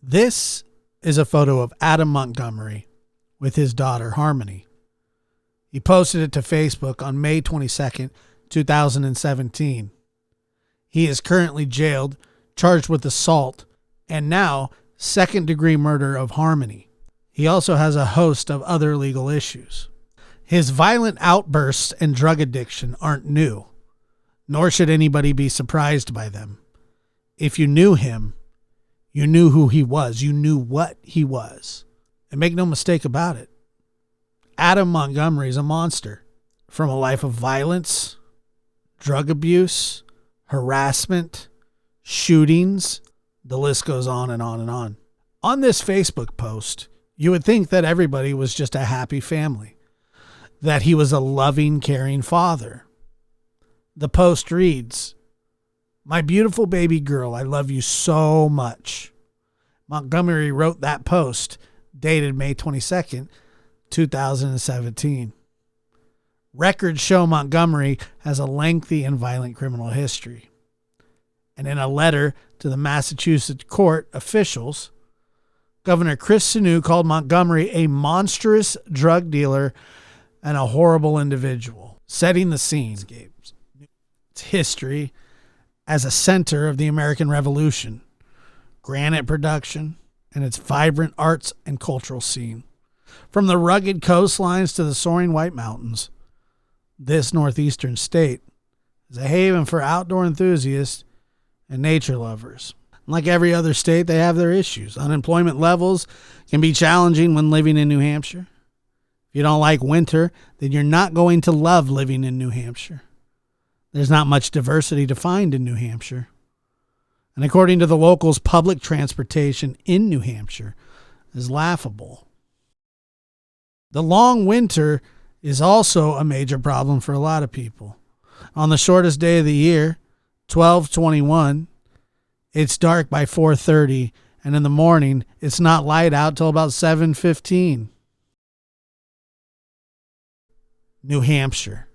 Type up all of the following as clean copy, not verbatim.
This is a photo of Adam Montgomery with his daughter, Harmony. He posted it to Facebook on May 22nd, 2017. He is currently jailed, charged with assault, and now second-degree murder of Harmony. He also has a host of other legal issues. His violent outbursts and drug addiction aren't new, nor should anybody be surprised by them. If you knew him, you knew who he was. You knew what he was. And make no mistake about it, Adam Montgomery is a monster. From a life of violence, drug abuse, harassment, shootings, the list goes on and on and on. On this Facebook post, you would think that everybody was just a happy family, that he was a loving, caring father. The post reads, "My beautiful baby girl, I love you so much." Montgomery wrote that post, dated May 22nd, 2017. Records show Montgomery has a lengthy and violent criminal history. And in a letter to the Massachusetts court officials, Governor Chris Sununu called Montgomery a monstrous drug dealer and a horrible individual, setting the scene. Its history as a center of the American Revolution, granite production, and its vibrant arts and cultural scene. From the rugged coastlines to the soaring White Mountains, this northeastern state is a haven for outdoor enthusiasts and nature lovers. Like every other state, they have their issues. Unemployment levels can be challenging when living in New Hampshire. If you don't like winter, then you're not going to love living in New Hampshire. There's not much diversity to find in New Hampshire. And according to the locals, public transportation in New Hampshire is laughable. The long winter is also a major problem for a lot of people. On the shortest day of the year, 12/21, it's dark by 4:30, and in the morning, it's not light out till about 7:15. New Hampshire.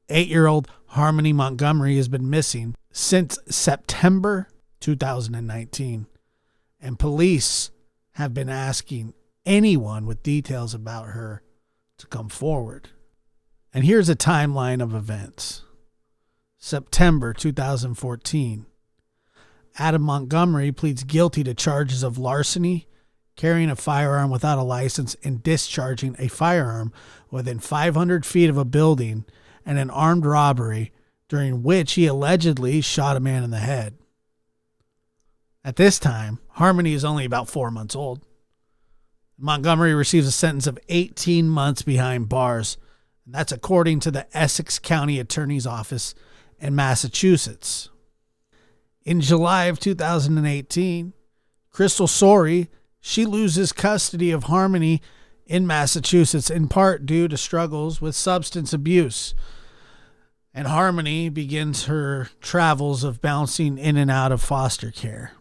8-year-old Harmony Montgomery has been missing since September 2019, and police have been asking anyone with details about her to come forward. And here's a timeline of events. September 2014. Adam Montgomery pleads guilty to charges of larceny, carrying a firearm without a license, and discharging a firearm within 500 feet of a building, and an armed robbery during which he allegedly shot a man in the head. At this time, Harmony is only about 4 months old. Montgomery receives a sentence of 18 months behind bars, and that's according to the Essex County Attorney's Office in Massachusetts. In July of 2018, Crystal Sorey, she loses custody of Harmony in Massachusetts, in part due to struggles with substance abuse. And Harmony begins her travels of bouncing in and out of foster care.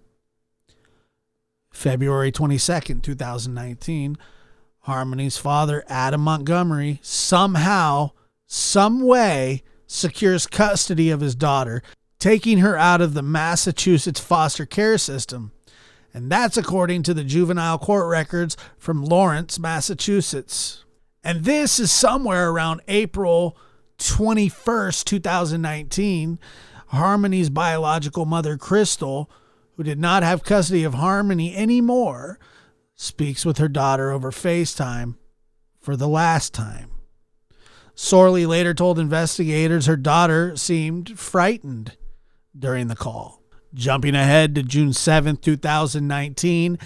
February 22nd, 2019, Harmony's father, Adam Montgomery, somehow, some way, secures custody of his daughter, taking her out of the Massachusetts foster care system. And that's according to the juvenile court records from Lawrence, Massachusetts. And this is somewhere around April 21st, 2019. Harmony's biological mother, Crystal, who did not have custody of Harmony anymore, speaks with her daughter over FaceTime for the last time. Sorley later told investigators her daughter seemed frightened during the call. Jumping ahead to June 7th, 2019,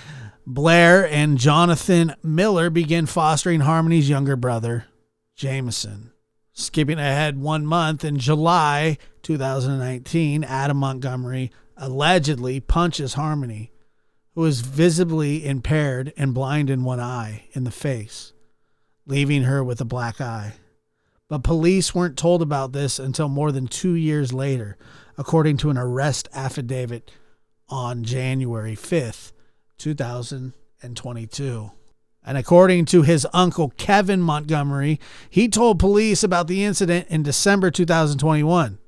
Blair and Jonathan Miller began fostering Harmony's younger brother, Jameson. Skipping ahead 1 month, in July 2019, Adam Montgomery allegedly punches Harmony, who is visibly impaired and blind in one eye, in the face, leaving her with a black eye. But police weren't told about this until more than 2 years later, according to an arrest affidavit on January 5th, 2022. And according to his uncle, Kevin Montgomery, he told police about the incident in December 2021.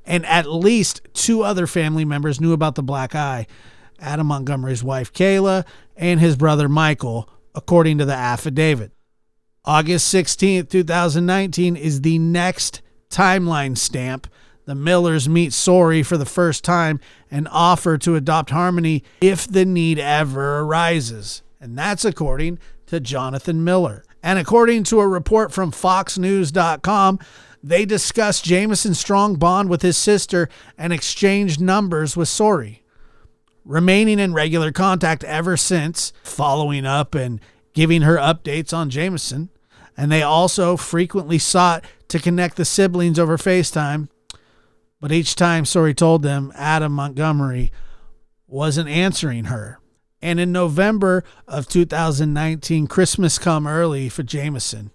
And at least 2 other family members knew about the black eye. Adam Montgomery's wife Kayla, and his brother Michael, according to the affidavit. August 16th, 2019 is the next timeline stamp. The Millers meet Sori for the first time and offer to adopt Harmony if the need ever arises. And that's according to Jonathan Miller. And according to a report from FoxNews.com, they discussed Jamison's strong bond with his sister and exchanged numbers with Sori, remaining in regular contact ever since, following up and giving her updates on Jamison. And they also frequently sought to connect the siblings over FaceTime. But each time Sori told them Adam Montgomery wasn't answering her. And in November of 2019, Christmas come early for Jamison.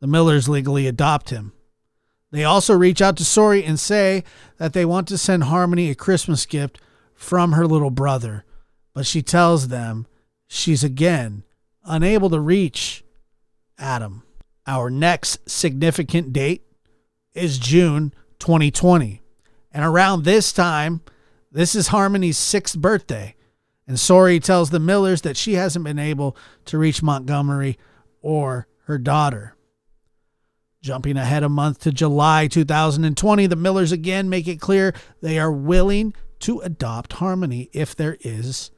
The Millers legally adopt him. They also reach out to Sori and say that they want to send Harmony a Christmas gift from her little brother. But she tells them she's again unable to reach Adam. Our next significant date is June 2020. And around this time, this is Harmony's 6th birthday. And Sori tells the Millers that she hasn't been able to reach Montgomery or her daughter. Jumping ahead a month to July 2020, the Millers again make it clear they are willing to adopt Harmony if there is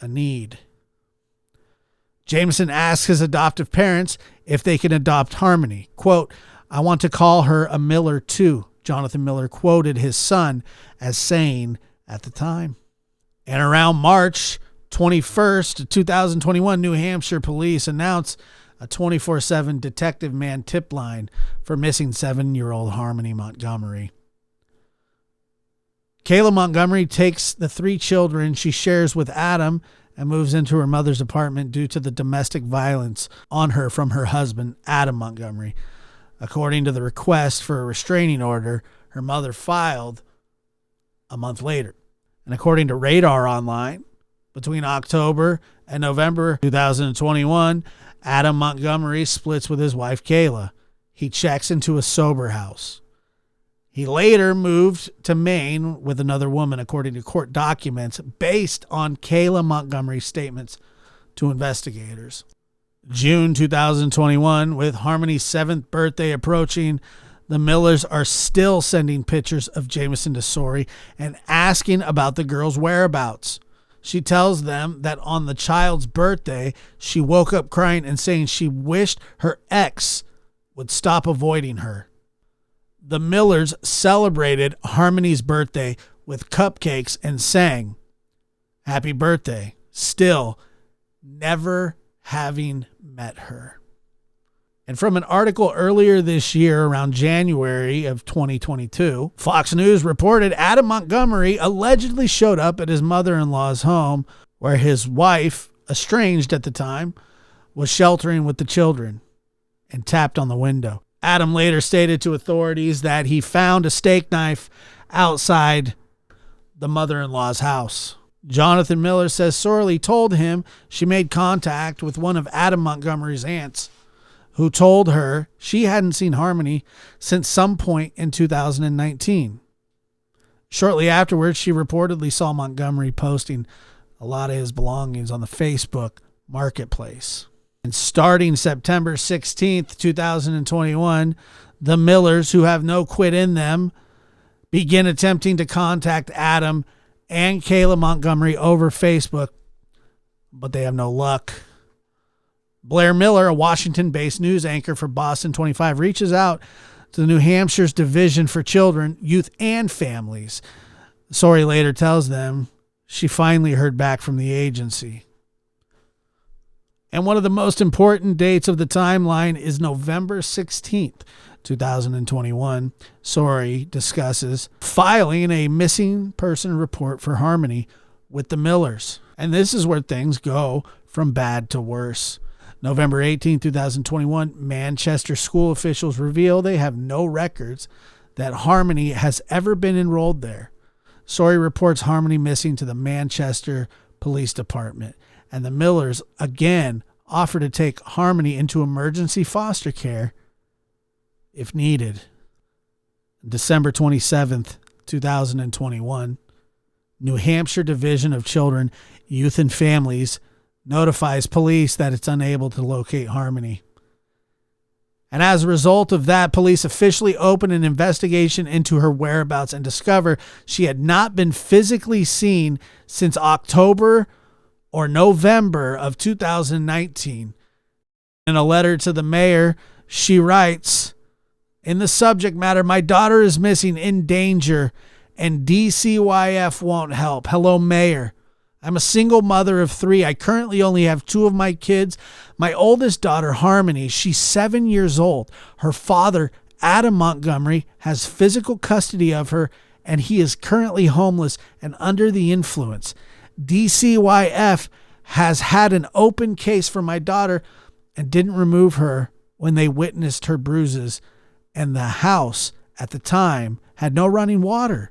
a need. Jamison asks his adoptive parents if they can adopt Harmony. Quote, "I want to call her a Miller too," Jonathan Miller quoted his son as saying at the time. And around March 21st, 2021, New Hampshire police announced a 24/7 detective man tip line for missing 7-year-old Harmony Montgomery. Kayla Montgomery takes the 3 children she shares with Adam and moves into her mother's apartment due to the domestic violence on her from her husband, Adam Montgomery. According to the request for a restraining order her mother filed a month later. And according to Radar Online, between October and November 2021, Adam Montgomery splits with his wife Kayla. He checks into a sober house. He later moved to Maine with another woman, according to court documents, based on Kayla Montgomery's statements to investigators. June 2021, with Harmony's 7th birthday approaching, the Millers are still sending pictures of Jamison to Sori and asking about the girl's whereabouts. She tells them that on the child's birthday, she woke up crying and saying she wished her ex would stop avoiding her. The Millers celebrated Harmony's birthday with cupcakes and sang "Happy Birthday," still never having met her. And from an article earlier this year, around January of 2022, Fox News reported Adam Montgomery allegedly showed up at his mother-in-law's home where his wife, estranged at the time, was sheltering with the children and tapped on the window. Adam later stated to authorities that he found a steak knife outside the mother-in-law's house. Jonathan Miller says Sori told him she made contact with one of Adam Montgomery's aunts, who told her she hadn't seen Harmony since some point in 2019. Shortly afterwards, she reportedly saw Montgomery posting a lot of his belongings on the Facebook marketplace. And starting September 16th, 2021, the Millers, who have no quit in them, begin attempting to contact Adam and Kayla Montgomery over Facebook, but they have no luck. Blair Miller, a Washington-based news anchor for Boston 25, reaches out to the New Hampshire's Division for Children, Youth, and Families. Sori later tells them she finally heard back from the agency. And one of the most important dates of the timeline is November 16th, 2021. Sori discusses filing a missing person report for Harmony with the Millers. And this is where things go from bad to worse. November 18, 2021, Manchester school officials reveal they have no records that Harmony has ever been enrolled there. Sori reports Harmony missing to the Manchester Police Department, and the Millers again offer to take Harmony into emergency foster care if needed. December 27th, 2021, New Hampshire Division of Children, Youth and Families notifies police that it's unable to locate Harmony. And as a result of that, police officially opened an investigation into her whereabouts and discover she had not been physically seen since October or November of 2019. In a letter to the mayor, she writes, in the subject matter, my daughter is missing, in danger, and DCYF won't help. Hello, Mayor. I'm a single mother of 3. I currently only have 2 of my kids. My oldest daughter, Harmony, she's 7 years old. Her father, Adam Montgomery, has physical custody of her, and he is currently homeless and under the influence. DCYF has had an open case for my daughter and didn't remove her when they witnessed her bruises, and the house at the time had no running water.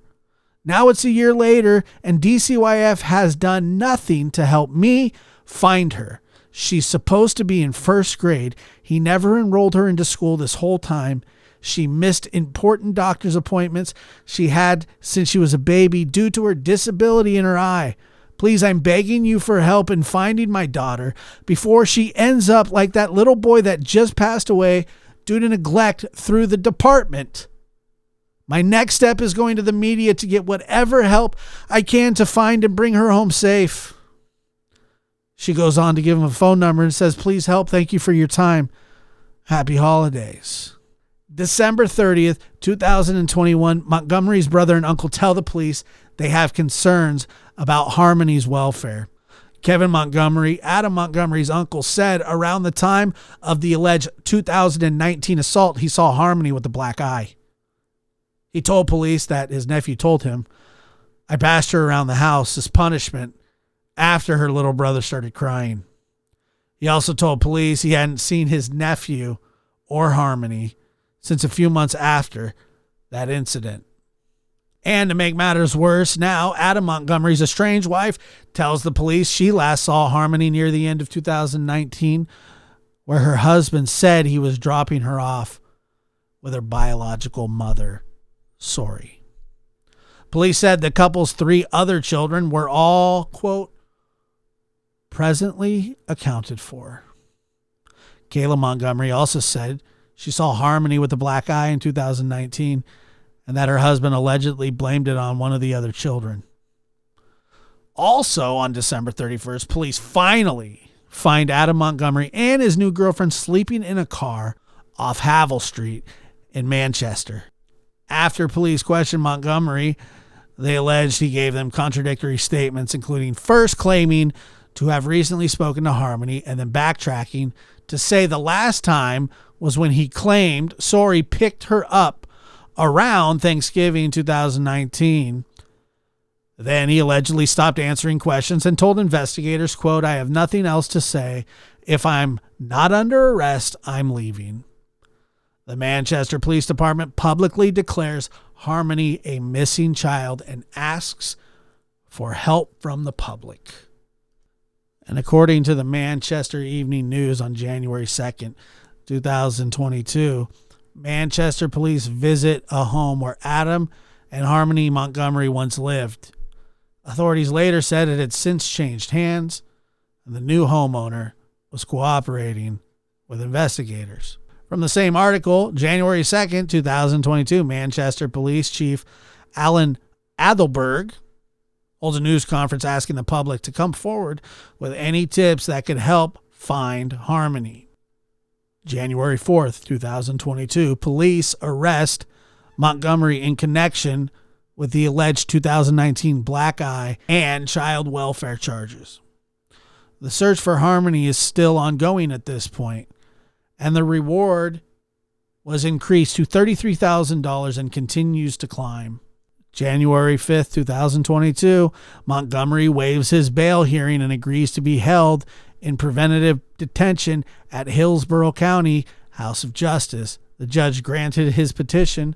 Now it's a year later, and DCYF has done nothing to help me find her. She's supposed to be in 1st grade. He never enrolled her into school this whole time. She missed important doctor's appointments she had since she was a baby due to her disability in her eye. Please, I'm begging you for help in finding my daughter before she ends up like that little boy that just passed away due to neglect through the department. My next step is going to the media to get whatever help I can to find and bring her home safe. She goes on to give him a phone number and says, please help. Thank you for your time. Happy holidays. December 30th, 2021, Montgomery's brother and uncle tell the police they have concerns about Harmony's welfare. Kevin Montgomery, Adam Montgomery's uncle, said around the time of the alleged 2019 assault, he saw Harmony with a black eye. He told police that his nephew told him, I bashed her around the house as punishment after her little brother started crying. He also told police he hadn't seen his nephew or Harmony since a few months after that incident. And to make matters worse, now Adam Montgomery's estranged wife tells the police she last saw Harmony near the end of 2019, where her husband said he was dropping her off with her biological mother. Sorry. Police said the couple's 3 other children were all, quote, presently accounted for. Kayla Montgomery also said she saw Harmony with a black eye in 2019 and that her husband allegedly blamed it on one of the other children. Also on December 31st, police finally find Adam Montgomery and his new girlfriend sleeping in a car off Havel Street in Manchester. After police questioned Montgomery, they alleged he gave them contradictory statements, including first claiming to have recently spoken to Harmony and then backtracking to say the last time was when he claimed Sorry picked her up around Thanksgiving 2019. Then he allegedly stopped answering questions and told investigators, quote, I have nothing else to say. If I'm not under arrest, I'm leaving. The Manchester Police Department publicly declares Harmony a missing child and asks for help from the public. And according to the Manchester Evening News on January 2nd, 2022, Manchester police visit a home where Adam and Harmony Montgomery once lived. Authorities later said it had since changed hands, and the new homeowner was cooperating with investigators. From the same article, January 2nd, 2022, Manchester Police Chief Alan Adalberg holds a news conference asking the public to come forward with any tips that could help find Harmony. January 4th, 2022, police arrest Montgomery in connection with the alleged 2019 black eye and child welfare charges. The search for Harmony is still ongoing at this point, and the reward was increased to $33,000 and continues to climb. January 5th, 2022, Montgomery waives his bail hearing and agrees to be held in preventative detention at Hillsborough County House of Justice. The judge granted his petition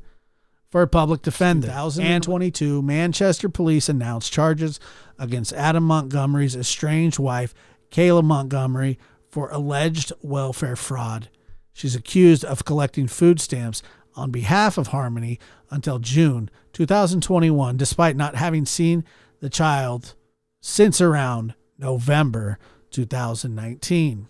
for a public defender. 2022, Manchester police announced charges against Adam Montgomery's estranged wife, Kayla Montgomery, for alleged welfare fraud. She's accused of collecting food stamps on behalf of Harmony until June 2021, despite not having seen the child since around November 2019.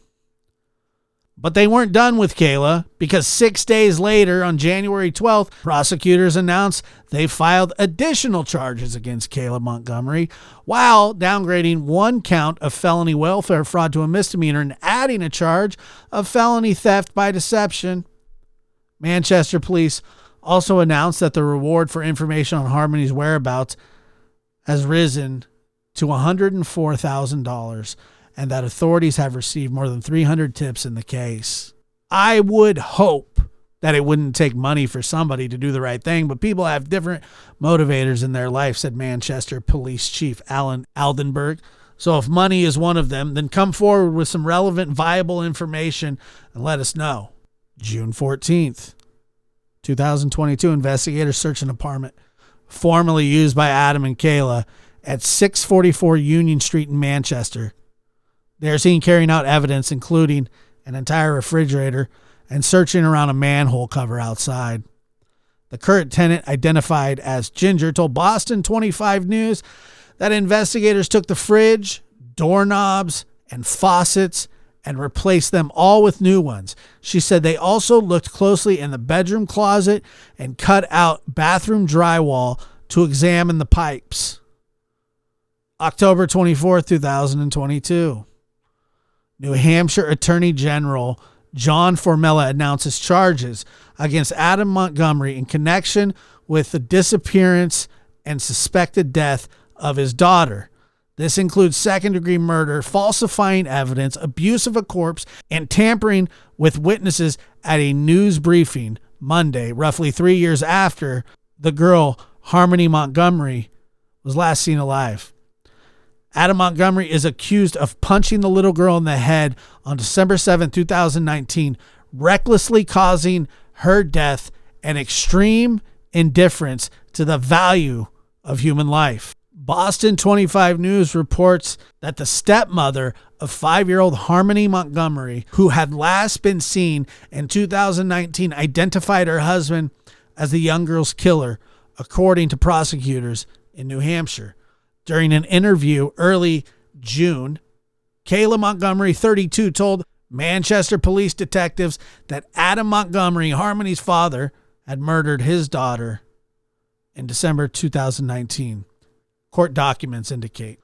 But they weren't done with Kayla, because 6 days later, on January 12th, prosecutors announced they filed additional charges against Kayla Montgomery, while downgrading one count of felony welfare fraud to a misdemeanor and adding a charge of felony theft by deception. Manchester police also announced that the reward for information on Harmony's whereabouts has risen to $104,000, and that authorities have received more than 300 tips in the case. I would hope that it wouldn't take money for somebody to do the right thing, but people have different motivators in their life, said Manchester Police Chief Alan Aldenberg. So if money is one of them, then come forward with some relevant, viable information and let us know. June 14th, 2022, investigators search an apartment formerly used by Adam and Kayla at 644 Union Street in Manchester. They are seen carrying out evidence, including an entire refrigerator, and searching around a manhole cover outside. The current tenant, identified as Ginger, told Boston 25 News that investigators took the fridge, doorknobs, and faucets and replaced them all with new ones. She said they also looked closely in the bedroom closet and cut out bathroom drywall to examine the pipes. October 24th, 2022. New Hampshire Attorney General John Formella announces charges against Adam Montgomery in connection with the disappearance and suspected death of his daughter. This includes second-degree murder, falsifying evidence, abuse of a corpse, and tampering with witnesses at a news briefing Monday, roughly 3 years after the girl, Harmony Montgomery, was last seen alive. Adam Montgomery is accused of punching the little girl in the head on December 7, 2019, recklessly causing her death and extreme indifference to the value of human life. Boston 25 News reports that the stepmother of 5-year-old Harmony Montgomery, who had last been seen in 2019, identified her husband as the young girl's killer, according to prosecutors in New Hampshire. During an interview early June, Kayla Montgomery, 32, told Manchester police detectives that Adam Montgomery, Harmony's father, had murdered his daughter in December 2019. Court documents indicate.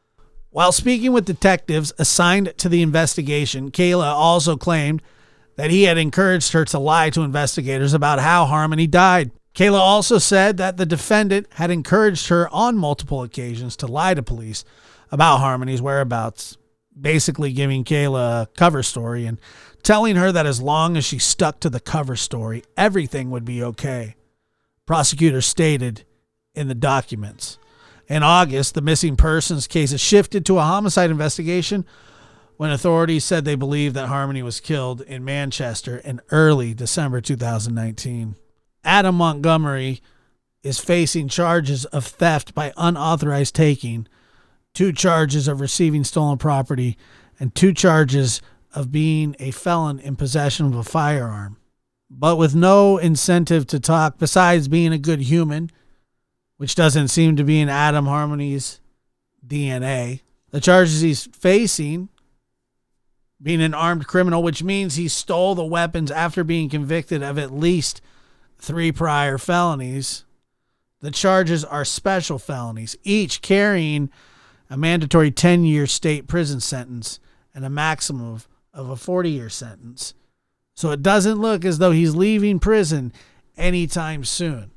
While speaking with detectives assigned to the investigation, Kayla also claimed that he had encouraged her to lie to investigators about how Harmony died. Kayla also said that the defendant had encouraged her on multiple occasions to lie to police about Harmony's whereabouts, basically giving Kayla a cover story and telling her that as long as she stuck to the cover story, everything would be okay. Prosecutors stated in the documents. In August, the missing persons case is shifted to a homicide investigation when authorities said they believed that Harmony was killed in Manchester in early December 2019. Adam Montgomery is facing charges of theft by unauthorized taking, 2 charges of receiving stolen property, and 2 charges of being a felon in possession of a firearm. But with no incentive to talk besides being a good human, which doesn't seem to be in Adam Harmony's DNA. The charges he's facing, being an armed criminal, which means he stole the weapons after being convicted of at least 3 prior felonies. The charges are special felonies, each carrying a mandatory 10-year state prison sentence and a maximum of a 40-year sentence. So it doesn't look as though he's leaving prison anytime soon.